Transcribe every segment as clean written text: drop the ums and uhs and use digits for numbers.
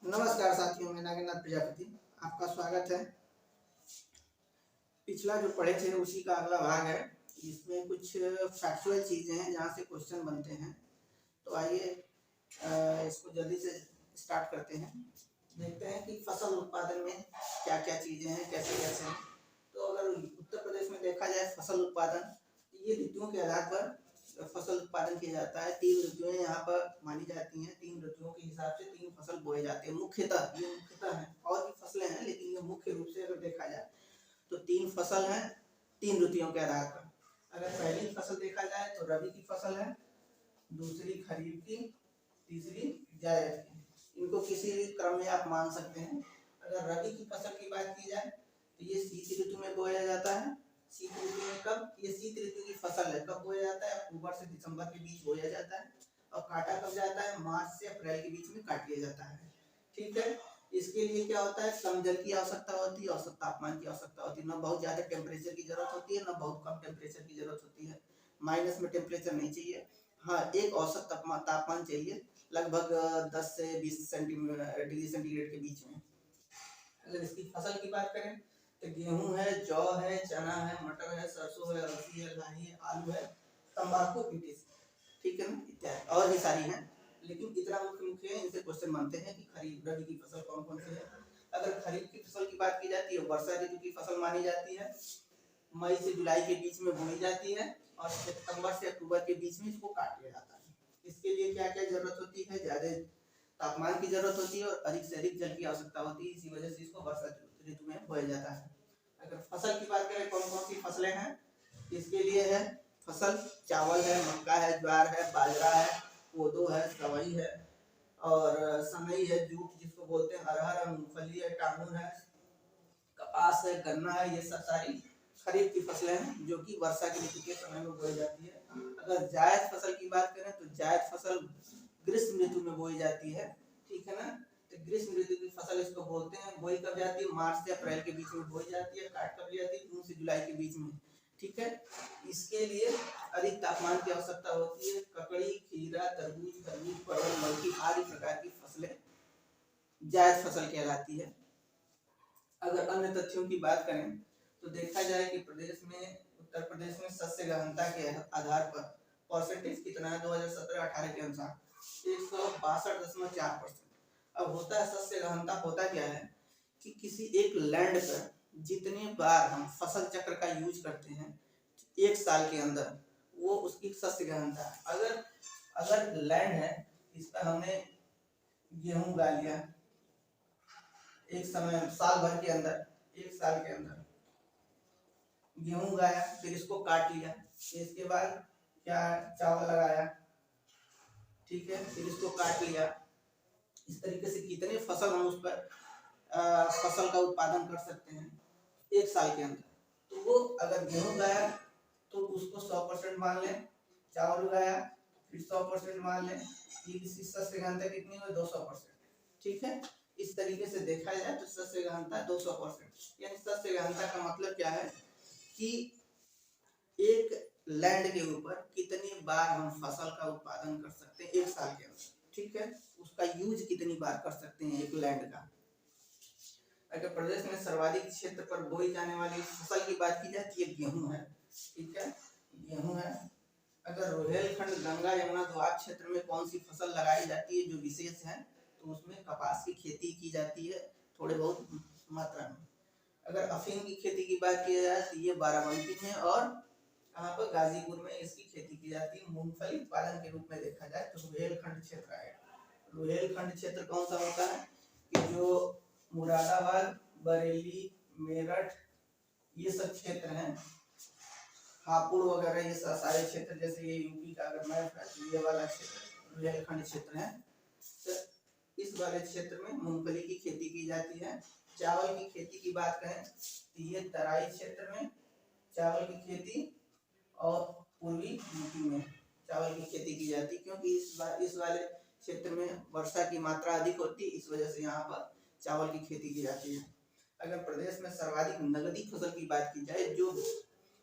नमस्कार साथियों, मैं नागेंद्र प्रजापति आपका स्वागत है। पिछला जो पढ़े थे उसी का अगला भाग है। इसमें कुछ फैक्चुअल चीज़ें हैं जहाँ से क्वेश्चन बनते हैं। तो आइए इसको जल्दी से स्टार्ट करते हैं। देखते हैं कि फसल उत्पादन में क्या क्या चीज़ें हैं, कैसे कैसे हैं। तो अगर उत्तर प्रदेश में देखा जाए फसल उत्पादन, ये ऋतुओं के आधार पर फसल उत्पादन किया जाता है। 3 ऋतुएं यहाँ पर मानी जाती हैं। 3 ऋतुओं के हिसाब से 3 फसल बोए जाते हैं। मुख्यतः ये मुख्यतः है, और भी फसलें हैं लेकिन ये मुख्य रूप से अगर देखा जाए तो 3 फसल हैं 3 ऋतुओं के आधार पर। अगर पहली फसल देखा जाए तो रबी की फसल है, दूसरी खरीफ की, तीसरी जायद की। इनको किसी भी क्रम में आप मान सकते हैं। अगर रबी की फसल की बात की जाए तो ये शीत ऋतु में बोया जाता है। शीत ऋतु में कब? ये शीत ऋतु की फसल है, कब बोया जाता है? अक्टूबर से दिसंबर के बीच बोया जाता है। और काटा कब जाता है? मार्च से अप्रैल के बीच में काट लिया जाता है। ठीक है। इसके लिए क्या होता है? कम जल की आवश्यकता होती है, औसत तापमान की आवश्यकता होती है। ना बहुत ज्यादा टेम्परेचर की जरूरत होती है, ना बहुत कम टेम्परेचर की जरूरत होती है। माइनस में टेम्परेचर नहीं चाहिए। हाँ, एक औसत तापमान चाहिए, लगभग 10 से 20 डिग्री सेंटीग्रेड के बीच में। अगर इसकी फसल की बात करें तो गेहूं है, जौ है, चना है, मटर है, सरसों है, अलसी है, राई है, आलू है, तंबाकू, ठीक है ना, इत्यादि और भी सारी हैं। लेकिन इतना मुख्य है, इनसे क्वेश्चन बनते हैं कि खरीफ रबी की फसल कौन कौन सी है। अगर खरीफ की फसल की बात की जाती है, वर्षा ऋतु की फसल मानी जाती है। मई से जुलाई के बीच में बोई जाती है और सितंबर से अक्टूबर के बीच में इसको काट लिया जाता है। इसके लिए क्या क्या जरूरत होती है? ज्यादा तापमान की जरूरत होती है और अधिक से अधिक जल की आवश्यकता होती है। इसी वजह से इसको वर्षा ऋतु में बोया जाता है। अगर फसल की बात करें कौन कौन सी फसलें हैं, इसके लिए है फसल चावल है, मक्का है, ज्वार है, बाजरा है, कोदो है, सवई है और सनई है, जूट जिसको बोलते हैं, अरहर है, मूंगफली है, टांगुर है, कपास है, गन्ना है। ये सब सारी खरीफ की फसलें हैं जो कि वर्षा की ऋतु के समय में बोई जाती है। अगर जायद फसल की बात करें तो जायद फसल ग्रीष्म ऋतु में बोई जाती है। ठीक है ना। तो ग्रीष्म ऋतु की फसल इसको बोलते हैं। बोई कब जाती है? मार्च से अप्रैल के बीच में बोई जाती है। काट कब जाती है? जून से जुलाई के बीच में। ठीक है। इसके लिए अधिक तापमान की आवश्यकता होती है। ककड़ी, खीरा, तरबूज, खरबूज, परवल, लौकी आदि प्रकार की फसलें जायद फसल कहलाती है। अगर अन्य तथ्यों की बात करें तो देखा जाए कि प्रदेश में, उत्तर प्रदेश में शस्य गहनता के आधार पर परसेंटेज कितना है 2017-18 के अनुसार 162.4%। अब होता है शस्य गहनता, होता क्या है कि किसी एक लैंड पर जितने बार हम फसल चक्र का यूज करते हैं एक साल के अंदर, वो उसकी शस्य गहनता है। अगर लैंड है, इस पर हमने गेहूं उगा लिया एक समय, साल भर के अंदर, एक साल के अंदर गेहूं उगाया, फिर इसको काट लिया, इसके बाद क्या चावल लगाया, ठीक है, फिर इसको काट लिया। इस तरीके से कितने फसल हम उस पर फसल का उत्पादन कर सकते हैं एक साल के अंदर। तो वो अगर गेहूं उगाया तो उसको 100% मान लें, चावल उगाया फिर 100% मान लें, शस्य गहनता कितनी हुई? 200%। ठीक है। इस तरीके से देखा जाए तो शस्य गहनता 200%। यानी शस्य गहनता का मतलब क्या है कि एक लैंड के ऊपर कितनी बार हम फसल का उत्पादन कर सकते हैं एक साल के अंदर। ठीक है। उसका यूज कितनी बार कर सकते हैं एक लैंड का। अगर प्रदेश में सर्वाधिक क्षेत्र पर बोई जाने वाली फसल की बात की जाए तो ये गेहूं है। ठीक है, गेहूं है। अगर रोहेलखंड, गंगा यमुना दोआब क्षेत्र में कौन सी फसल लगाई जाती है जो विशेष है, तो उसमें कपास की खेती की जाती है थोड़े बहुत मात्रा में। अगर अफीम की खेती की बात की जाए तो ये बाराबंकी में और यहाँ पर गाजीपुर में इसकी खेती की जाती है। मूंगफली उत्पादन के रूप में देखा जाए तो रोहेलखंड क्षेत्र आएगा। रोहेलखंड क्षेत्र कौन सा होता है कि जो मुरादाबाद, बरेली, मेरठ ये सब क्षेत्र हैं, हापुड़ वगैरह ये सारे क्षेत्र, जैसे ये यूपी का अगर मैप है तो ये वाला क्षेत्र रोहेलखंड क्षेत्र है। तो इस वाले क्षेत्र में मूंगफली की खेती की जाती है। चावल की खेती की बात करें तो ये तराई क्षेत्र में चावल की खेती और पूर्वी यूपी में चावल की खेती की जाती है, क्योंकि इस वाले क्षेत्र में वर्षा की मात्रा अधिक होती है, इस वजह से यहाँ पर चावल की खेती की जाती है। अगर प्रदेश में सर्वाधिक नगदी फसल की बात की जाए जो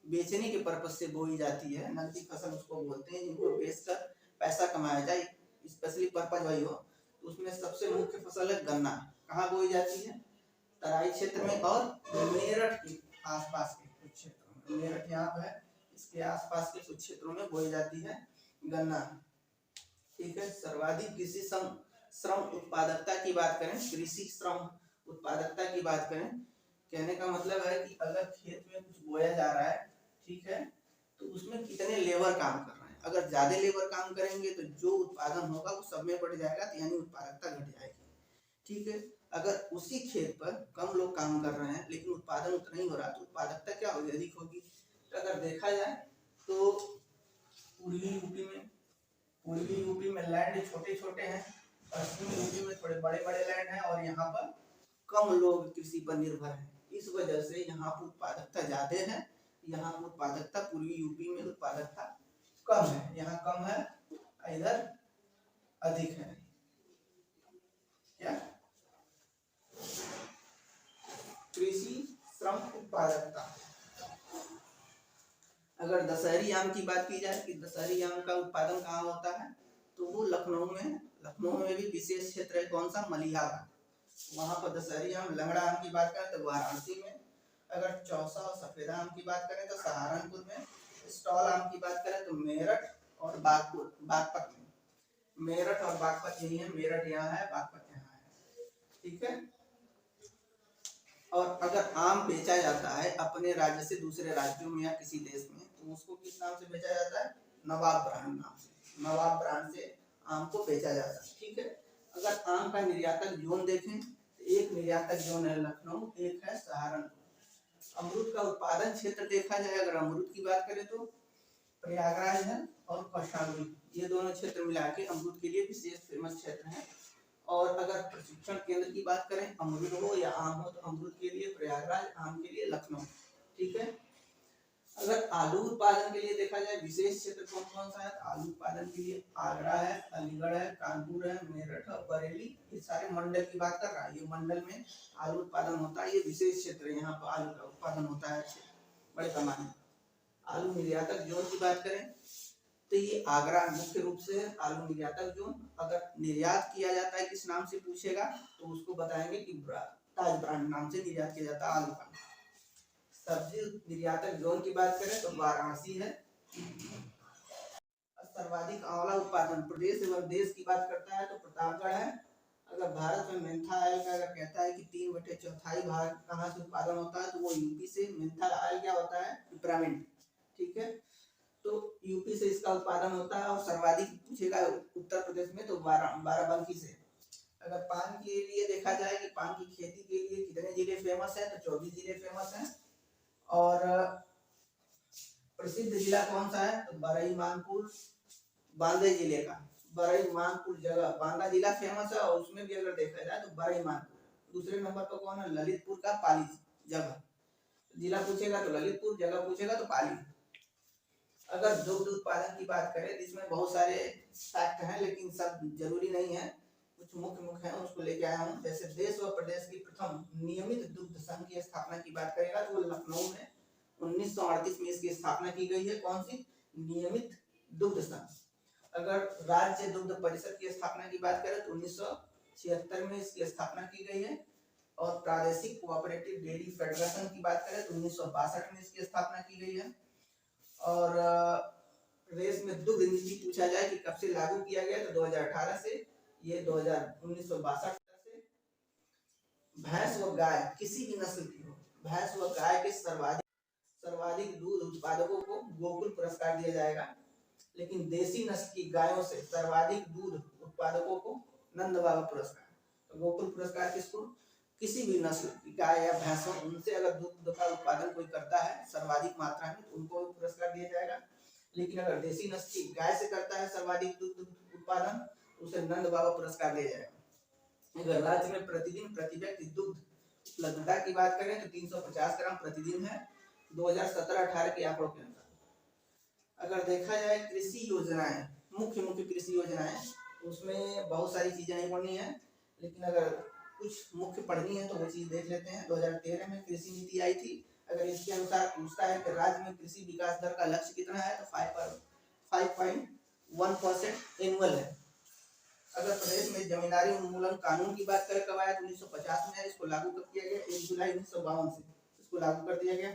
बेचने के पर्पज से बोई जाती है, नगदी फसल उसको बोलते हैं, जिनको बेचकर पैसा कमाया जाए, स्पेशली पर्पज वही हो, तो उसमें सबसे मुख्य फसल है गन्ना। कहाँ बोई जाती है? तराई क्षेत्र में और मेरठ के आसपास के कुछ क्षेत्रों में। मेरठ यहाँ पर है, इसके आसपास के कुछ क्षेत्रों में बोई जाती है गन्ना। ठीक है। सर्वाधिक कृषि श्रम उत्पादकता की बात करें, कृषि श्रम उत्पादकता की बात करें, कहने का मतलब है कि अगर खेत में कुछ बोया जा रहा है, ठीक है, तो उसमें कितने लेबर काम कर रहे हैं। अगर ज्यादा लेबर काम करेंगे तो जो उत्पादन होगा वो सब में बढ़ जाएगा, तो यानी उत्पादकता घट जाएगी। ठीक है। अगर उसी खेत पर कम लोग काम कर रहे हैं लेकिन उत्पादन उतना ही हो रहा, तो उत्पादकता क्या होगी? अधिक होगी। तो अगर देखा जाए तो पूर्वी यूपी में लैंड छोटे छोटे हैं, पश्चिमी यूपी में थोड़े बड़े बड़े लैंड हैं, और यहाँ पर कम लोग कृषि पर निर्भर हैं। इस वजह से यहाँ पर उत्पादकता ज्यादा है। यहाँ पर उत्पादकता पूर्वी यूपी में उत्पादकता कम है, यहाँ कम है, इधर अधिक है। क्या? कृषि श्रम उत्पादकता। अगर दशहरी आम की बात की जाए कि दशहरी आम का उत्पादन कहाँ होता है, तो वो लखनऊ में भी विशेष क्षेत्र है। कौन सा? मलिहाबाद, वहां पर दशहरी आम। लंगड़ा आम की बात करें तो वाराणसी में। अगर चौसा और सफेदा आम की बात करें तो सहारनपुर में। स्टॉल आम की बात करें तो मेरठ और बागपत में। मेरठ और बागपत यही है, मेरठ यहाँ है, बागपत यहाँ है। ठीक है। और अगर आम बेचा जाता है अपने राज्य से दूसरे राज्यों में या किसी देश में, तो उसको किस नाम से बेचा जाता है? नवाब ब्रांड नाम से। नवाब ब्रांड से आम को बेचा जाता है। ठीक है। अगर आम का निर्यातक जोन देखें तो एक निर्यातक जोन है लखनऊ, एक है सहारनपुर। अमरूद का उत्पादन क्षेत्र देखा जाए, अगर अमरूद की बात करें तो प्रयागराज है और कौशाम्बी, ये दोनों क्षेत्र मिला के अमरूद के लिए विशेष फेमस क्षेत्र है। और अगर प्रशिक्षण केंद्र की बात करें, अमरूद हो या आम हो, तो अमरूद के लिए प्रयागराज, आम के लिए लखनऊ। ठीक है। अगर आलू उत्पादन के लिए देखा जाए विशेष क्षेत्र कौन कौन सा है, तो आलू उत्पादन के लिए आगरा है, अलीगढ़ है, कानपुर है, मेरठ और बरेली, ये सारे मंडल की बात कर रहा है। ये मंडल में आलू उत्पादन होता है, ये विशेष क्षेत्र है, यहाँ पर आलू का उत्पादन होता है बड़े पैमाने में। आलू निर्यातक जोन की बात करें तो ये आगरा मुख्य रूप से है आलू निर्यातक जोन। अगर निर्यात किया जाता है किस नाम से पूछेगा तो उसको बताएंगे कि ताज ब्रांड नाम से निर्यात किया जाता है आलू का। सब्जी निर्यातक जोन की बात करें तो वाराणसी है। सर्वाधिक आंवला उत्पादन प्रदेश एवं देश की बात करता है तो प्रतापगढ़ है। अगर भारत में मेंथा ऑयल का अगर कहता है कि 3/4 भाग कहाँ से उत्पादन होता है, तो वो यूपी से। मेंथा ऑयल क्या होता है? पिपरामिंट। ठीक है। तो यूपी से इसका उत्पादन होता है। और सर्वाधिक पूछेगा उत्तर प्रदेश में तो बाराबंकी से। अगर पान के लिए देखा जाए कि पान की खेती के लिए कितने जिले फेमस है, तो 24 जिले फेमस हैं। और प्रसिद्ध जिला कौन सा है, तो बरई मानपुर, बांदे जिले का बरई मानपुर जगह बांदा जिला फेमस है। और उसमें भी अगर देखा जाए तो बरई मानपुर। दूसरे नंबर पर कौन है? ललितपुर का पाली जगह। जिला पूछेगा तो ललितपुर, जगह पूछेगा तो पाली। अगर दुग्ध उत्पादन की बात करें, इसमें बहुत सारे फैक्ट हैं लेकिन सब जरूरी नहीं है, कुछ मुख्य हैं उसको लेके आया हूँ। जैसे देश व प्रदेश की प्रथम नियमित दुग्ध संघ की स्थापना की बात करेगा तो वो लखनऊ में 1938 में इसकी स्थापना की गई है। कौन सी? नियमित दुग्ध संघ। अगर राज्य दुग्ध परिषद की स्थापना की बात करें तो 1976 में इसकी स्थापना की गई है। और प्रादेशिक कोऑपरेटिव डेयरी फेडरेशन की बात करें तो 1962 में इसकी स्थापना की गई है। और रेस में दुग्ध नीति पूछा जाए कि कब से लागू किया गया, तो 2018 से। ये 1962 से। भैंस व गाय किसी भी नस्ल की हो, भैंस व गाय के सर्वाधिक दूध उत्पादकों को गोकुल पुरस्कार दिया जाएगा। लेकिन देसी नस्ल की गायों से सर्वाधिक दूध उत्पादकों को नंद बाबा पुरस्कार। तो गोकुल पुरस्कार किसको? किसी भी नस्ल की गाय या भैंसों, उनसे अगर दूध का उत्पादन कोई करता है सर्वाधिक मात्रा में, तो उनको पुरस्कार दिया जाएगा। लेकिन अगर देसी नस्ल की गाय से करता है सर्वाधिक दूध उत्पादन, तो उसे नंद बाबा पुरस्कार दिया जाएगा। अगर राज्य में प्रतिदिन प्रति व्यक्ति दुग्ध उपलब्धता की बात करें तो 350 ग्राम प्रतिदिन है 2017-18 के आंकड़ों के अनुसार। अगर देखा जाए कृषि योजनाएं, मुख्य कृषि योजनाएं, उसमें बहुत सारी चीजें नहीं पढ़नी है, लेकिन अगर कुछ मुख्य पढ़नी है तो वो चीज देख लेते हैं। 2013 में कृषि नीति आई थी। अगर इसके अनुसार पूछता है कि राज्य में कृषि विकास दर का लक्ष्य कितना है, तो 5.1% एनुअल है। अगर प्रदेश में जमींदारी उन्मूलन कानून की बात करें कब आया, तो 1950 में इसको लागू कर दिया गया। 1 जुलाई 1952 से इसको लागू कर दिया गया।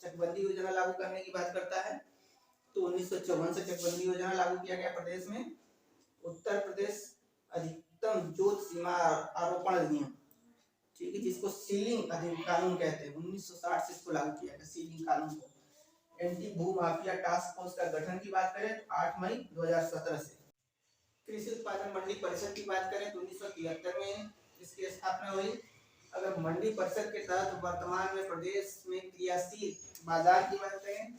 चकबंदी योजना लागू करने की बात करता है तो 1954 से चकबंदी योजना लागू किया गया प्रदेश में। उत्तर प्रदेश अधिकतम जोत सीमा आरोपण अधिनियम, ठीक है, जिसको सीलिंग कानून कहते हैं, 1960 से इसको लागू किया गया सीलिंग कानून को। एंटी भू माफिया टास्क फोर्स का गठन की बात करें तो 8 मई 2017 से। कृषि उत्पादन मंडी परिषद की बात करें तो 1973 में इसकी स्थापना हुई। अगर मंडी परिषद के तहत वर्तमान में प्रदेश में क्रियाशील बाजार की बात करें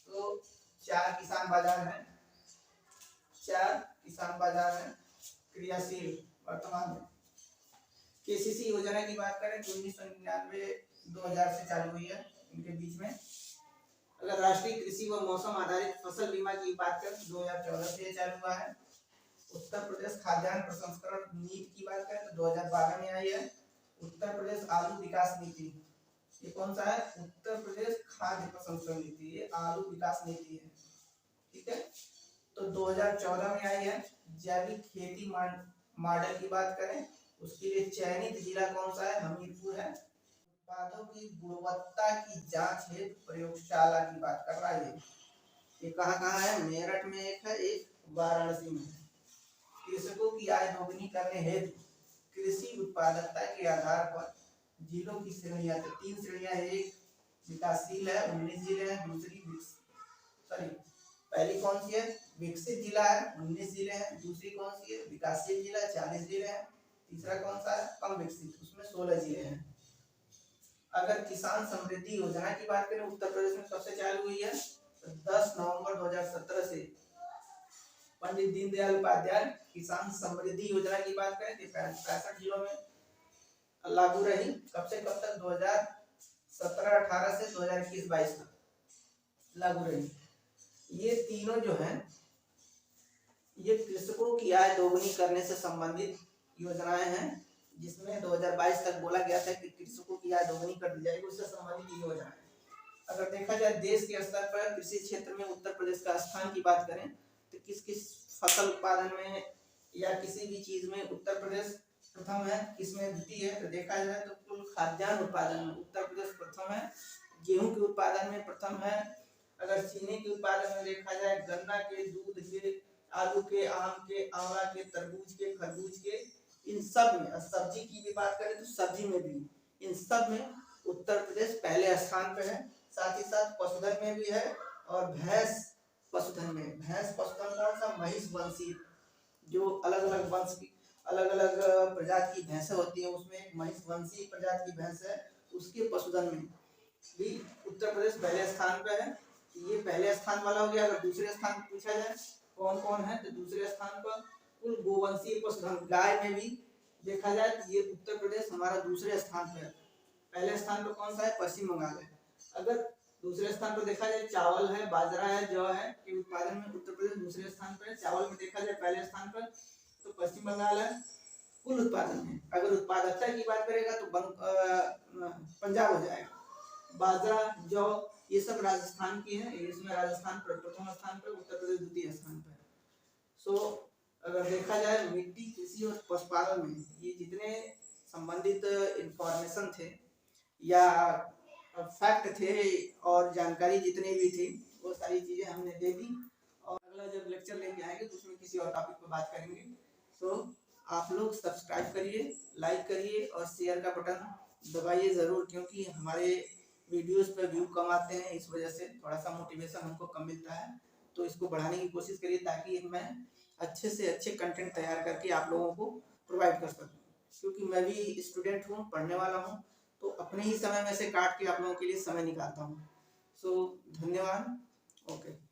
तो 4 किसान बाजार हैं, 4 किसान बाजार हैं क्रियाशील वर्तमान में। केसीसी योजना की बात करें तो 1999-2000 से चालू हुई है इनके बीच में। अगर राष्ट्रीय कृषि व मौसम आधारित फसल बीमा की बात करें तो 2014 से चालू हुआ है। उत्तर प्रदेश खाद्यान्न प्रसंस्करण नीति की बात करें तो 2012 में आई है। उत्तर प्रदेश आलू विकास नीति, ये कौन सा है, उत्तर प्रदेश खाद्य प्रसंस्करण नीति, ये आलू विकास नीति है, ठीक है, तो 2014 में आई है। जैविक खेती मॉडल की बात करें उसके लिए चयनित जिला कौन सा है, हमीरपुर है। उत्पादों की गुणवत्ता की जांच हेतु प्रयोगशाला की बात कर रहा है। ये कहाँ है, मेरठ में एक है, एक वाराणसी में है। कृषकों की आय दोगुनी करने हेतु कृषि उत्पादकता के आधार पर जिलों की श्रेणियां, 3 श्रेणियां, एक विकासशील है 19 जिले हैं, दूसरी पहली कौन सी है, विकसित जिला है 19 जिले हैं, दूसरी कौन सी है, विकासशील जिला 40 जिले हैं, तीसरा कौन सा है, कम विकसित, उसमें 16 जिले हैं। अगर किसान समृद्धि योजना की बात करें उत्तर प्रदेश में कब से चालू हुई है, तो 10 नवंबर 2017 से पंडित दीनदयाल उपाध्याय किसान समृद्धि योजना की बात करें तो 65 जिलों में लागू रही। कब से कब तक, 2017-18 से 2021-22 तक लागू रही। ये तीनों जो हैं ये कृषकों की आय दोगुनी करने से संबंधित योजनाएं हैं, जिसमें 2022 तक बोला गया था कि कृषकों की आय दोगुनी कर दी जाएगी, उससे संबंधित ये योजना है। अगर देखा जाए देश के स्तर पर कृषि क्षेत्र में उत्तर प्रदेश का स्थान की बात करें तो किस किस फसल उत्पादन में या किसी भी चीज में उत्तर प्रदेश प्रथम है, किसमें द्वितीय है, तो देखा जाए तो कुल खाद्यान्न उत्पादन में उत्तर प्रदेश प्रथम है, गेहूं के उत्पादन में प्रथम है। अगर चीनी के उत्पादन में देखा जाए गन्ना के, दूध के, आलू के, आम के, आंवला के, तरबूज के, खरबूज के, इन सब में। सब्जी की भी बात करें तो सब्जी में भी, इन सब में उत्तर प्रदेश पहले स्थान पे है। साथ ही साथ पशुधन में भी है, और भैंस पशुधन में, भैंस पशुधन कौन सा, महिष वंशी, जो अलग अलग वंश की अलग अलग प्रजाति की भैंसें होती है, उसमें एक महिष वंशी प्रजाति की भैंस है, उसके पशुधन में भी उत्तर प्रदेश पहले स्थान पे है। ये पहले स्थान वाला हो गया। अगर दूसरे स्थान पूछा जाए कौन कौन है, तो दूसरे स्थान पर कुल गोवंशीय पशुधन, गाय में भी देखा जाए तो ये उत्तर प्रदेश हमारा दूसरे स्थान पर है। पहले स्थान पर कौन सा है, पश्चिम बंगाल है। अगर दूसरे स्थान पर देखा जाए चावल है, बाजरा है, जौ है के उत्पादन में उत्तर प्रदेश दूसरे स्थान पर है। चावल में देखा जाए पहले स्थान पर तो पश्चिम बंगाल है। कुल उत्पादन में अगर उत्पादकता की बात करेगा तो पंजाब हो जाएगा। बाजरा, जौ ये सब राजस्थान की है, इसमें राजस्थान प्रथम स्थान पर, उत्तर प्रदेश द्वितीय स्थान पर। सो अगर देखा जाए मिट्टी, कृषि और पशुपालन में ये जितने संबंधित इंफॉर्मेशन थे या फैक्ट थे और जानकारी जितनी भी थी वो सारी चीजें हमने दे दी। और अगला जब लेक्चर लेके आएंगे तो उसमें किसी और टॉपिक पर बात करेंगे। तो आप लोग सब्सक्राइब करिए, लाइक करिए और शेयर का बटन दबाइए ज़रूर, क्योंकि हमारे वीडियोस पर व्यू कम आते हैं, इस वजह से थोड़ा सा मोटिवेशन हमको कम मिलता है। तो इसको बढ़ाने की कोशिश करिए ताकि मैं अच्छे से अच्छे कंटेंट तैयार करके आप लोगों को प्रोवाइड कर सकूँ, क्योंकि मैं भी स्टूडेंट हूँ, पढ़ने वाला हूँ, तो अपने ही समय में से काट के आप लोगों के लिए समय निकालता हूँ। सो धन्यवाद। ओके।